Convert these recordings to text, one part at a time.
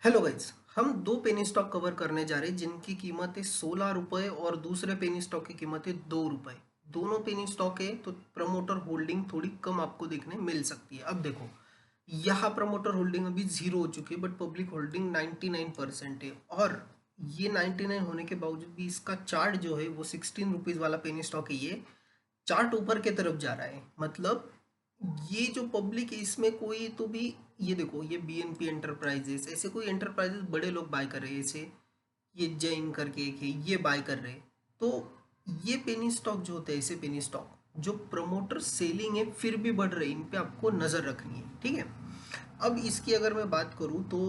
Hello guys. हम दो penny stock cover करने जा रहे हैं जिनकी कीमत है 16 रुपये और दूसरे पेनी स्टॉक की कीमत है 2 रुपये। दोनों पेनी स्टॉक है तो प्रमोटर होल्डिंग थोड़ी कम आपको देखने मिल सकती है। अब देखो, यहाँ प्रमोटर होल्डिंग अभी जीरो हो चुकी है बट पब्लिक होल्डिंग 99% है। और ये 99 होने के बावजूद भी इसका चार्ट जो है वो 16 रुपीज़ वाला पेनी स्टॉक है। ये चार्ट ऊपर की तरफ जा रहा है, मतलब ये जो पब्लिक है इसमें कोई तो भी, ये देखो ये बीएनपी एंटरप्राइजेस, ऐसे कोई एंटरप्राइजेस बड़े लोग बाय कर रहे हैं। ऐसे ये जैन करके एक है, ये बाय कर रहे हैं। तो ये पेनी स्टॉक जो होते हैं, ऐसे पेनी स्टॉक जो प्रमोटर सेलिंग है फिर भी बढ़ रहे हैं, इन पे आपको नज़र रखनी है, ठीक है। अब इसकी अगर मैं बात करूँ तो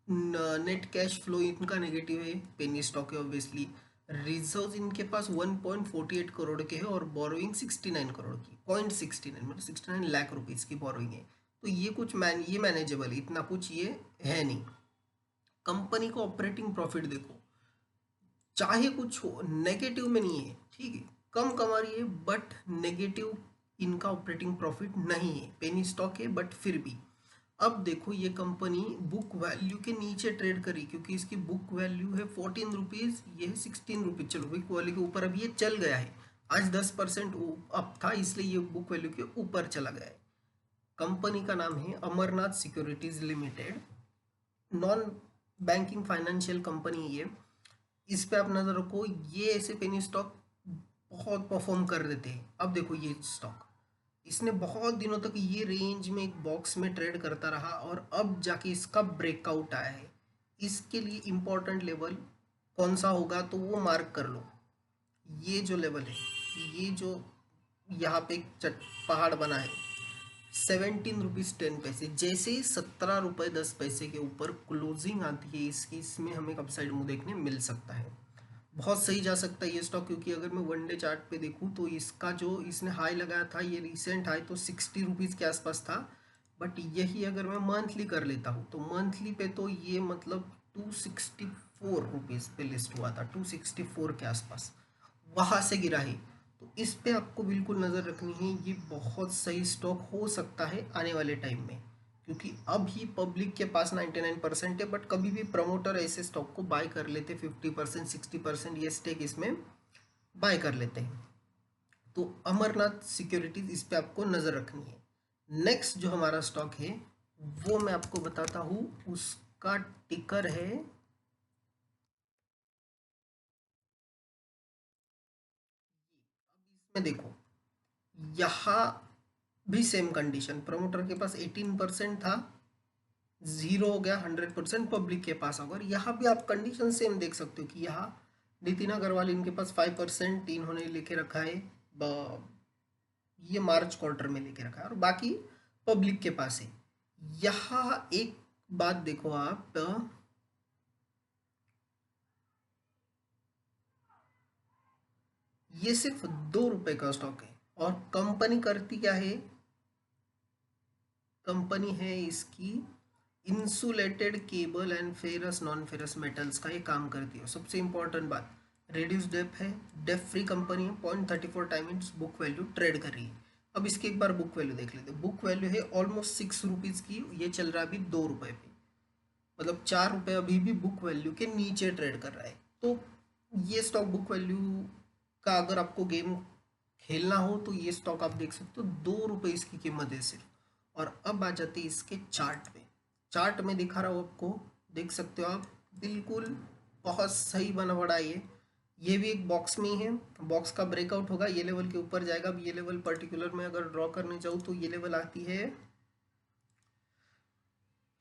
नेट कैश फ्लो इनका नेगेटिव है, पेनी स्टॉक है ऑब्वियसली। रिजर्व इनके पास 1.48 करोड़ के है और बोरोइंग 69 करोड़ की, 0.69 मतलब 69 लाख रुपीस की बोरोइंग है। तो ये कुछ ये मैनेजेबल है, इतना कुछ ये है नहीं। कंपनी को ऑपरेटिंग प्रॉफिट देखो, चाहे कुछ हो नेगेटिव में नहीं है, ठीक है। कम कमा रही है बट नेगेटिव इनका ऑपरेटिंग प्रॉफिट नहीं है, पेनी स्टॉक है बट फिर भी। अब देखो ये कंपनी बुक वैल्यू के नीचे ट्रेड करी क्योंकि इसकी बुक वैल्यू है 14 रुपीज़, ये है 16 रुपीज़। चलो बुक वैल्यू के ऊपर अभी ये चल गया है, आज 10% अप था इसलिए ये बुक वैल्यू के ऊपर चला गया है। कंपनी का नाम है Amarnath securities limited, non banking financial company है ये। इस पे आप नज़र रखो, ये ऐसे पेनी स्टॉक बहुत परफॉर्म कर देते हैं। अब देखो ये स्टॉक, इसने बहुत दिनों तक ये रेंज में एक बॉक्स में ट्रेड करता रहा और अब जाके इसका ब्रेकआउट आया है। इसके लिए इम्पोर्टेंट लेवल कौन सा होगा तो वो मार्क कर लो। ये जो लेवल है, ये जो यहाँ पे एक पहाड़ बना है, 17 रुपीज़ 10 पैसे। जैसे ही 17 रुपये 10 पैसे के ऊपर क्लोजिंग आती है इसकी, इसमें हमें अपसाइड मूव देखने मिल सकता है। बहुत सही जा सकता है ये स्टॉक, क्योंकि अगर मैं वन डे चार्ट पे देखूँ तो इसका जो इसने हाई लगाया था, ये रिसेंट हाई तो 60 रुपीज़ के आसपास था। बट यही अगर मैं मंथली कर लेता हूँ तो मंथली पे तो ये मतलब 264 रुपीज़ पे लिस्ट हुआ था, 264 के आसपास, वहाँ से गिरा है। तो इस पे आपको बिल्कुल नज़र रखनी है, ये बहुत सही स्टॉक हो सकता है आने वाले टाइम में, क्योंकि अभी पब्लिक के पास 99% है बट कभी भी प्रमोटर ऐसे स्टॉक को बाय कर लेते, 50% 60% ये स्टेक इसमें बाय कर लेते हैं। तो अमरनाथ सिक्योरिटीज, इस पे आपको नज़र रखनी है। नेक्स्ट जो हमारा स्टॉक है वो मैं आपको बताता हूँ, उसका टिकर है, इसमें देखो यहाँ भी सेम कंडीशन, प्रमोटर के पास 18% था, जीरो हो गया, 100% पब्लिक के पास। अगर यहाँ भी आप कंडीशन सेम देख सकते हो कि यहाँ नितिन अग्रवाल इनके पास 5% इन्होंने लेके रखा है, ये मार्च क्वार्टर में लेके रखा है और बाकी पब्लिक के पास है। यहाँ एक बात देखो आप, ये सिर्फ 2 रुपए का स्टॉक है और कंपनी करती क्या है, कंपनी है इसकी insulated cable and ferrous non ferrous metals का ये काम करती है। सबसे इंपॉर्टेंट बात, रिड्यूस डेप है, डेप फ्री कंपनी है, 0.34 टाइम्स बुक वैल्यू ट्रेड कर रही है। अब इसकी एक बार बुक वैल्यू देख लेते हैं। बुक वैल्यू है ऑलमोस्ट 6 रुपीज़ की, ये चल रहा है अभी 2 रुपए पे, मतलब 4 रुपए अभी भी बुक वैल्यू के नीचे ट्रेड कर रहा है। तो ये स्टॉक बुक वैल्यू का अगर आपको गेम खेलना हो तो ये स्टॉक आप देख सकते हो, 2 रुपए इसकी कीमत है सिर्फ। और अब आ जाती है इसके चार्ट पे। चार्ट में दिखा रहा हूँ आपको, देख सकते हो आप, बिल्कुल बहुत सही बना पड़ा ये भी एक बॉक्स में ही है। बॉक्स का ब्रेकआउट होगा, ये लेवल के ऊपर जाएगा। अब ये लेवल पर्टिकुलर में अगर ड्रॉ करने जाऊँ तो ये लेवल आती है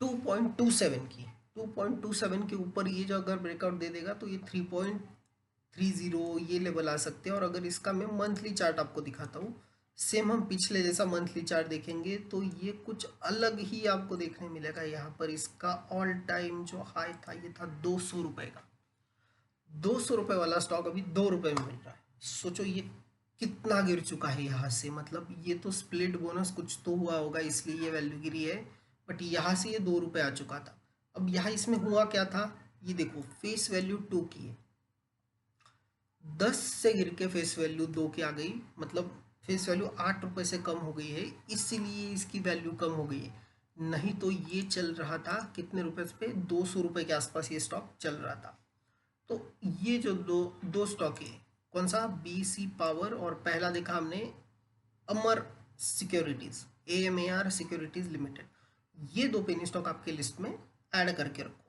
2.27 की। 2.27 के ऊपर ये जो अगर ब्रेकआउट दे देगा तो ये 3.30 ये लेवल आ सकते हैं। और अगर इसका मैं मंथली चार्ट आपको दिखाता हूँ, सेम हम पिछले जैसा मंथली चार्ट देखेंगे तो ये कुछ अलग ही आपको देखने मिलेगा। यहाँ पर इसका ऑल टाइम जो हाई था ये था 200 रुपये का। 200 रुपये वाला स्टॉक अभी 2 रुपये में मिल रहा है। सोचो ये कितना गिर चुका है यहाँ से, मतलब ये तो स्प्लिट बोनस कुछ तो हुआ होगा इसलिए ये वैल्यू गिरी है। बट यहाँ से ये 2 रुपये आ चुका था। अब यहाँ इसमें हुआ क्या था, ये देखो फेस वैल्यू 2 की है, 10 से गिर के फेस वैल्यू 2 की आ गई, मतलब फेस वैल्यू 8 रुपये से कम हो गई है, इसीलिए इसकी वैल्यू कम हो गई है। नहीं तो ये चल रहा था कितने रुपए पे, 200 रुपये के आसपास ये स्टॉक चल रहा था। तो ये जो दो दो स्टॉक है, कौन सा, BC पावर और पहला देखा हमने अमर सिक्योरिटीज, AMAR सिक्योरिटीज लिमिटेड, ये दो पेनी स्टॉक आपके लिस्ट में ऐड करके रखो।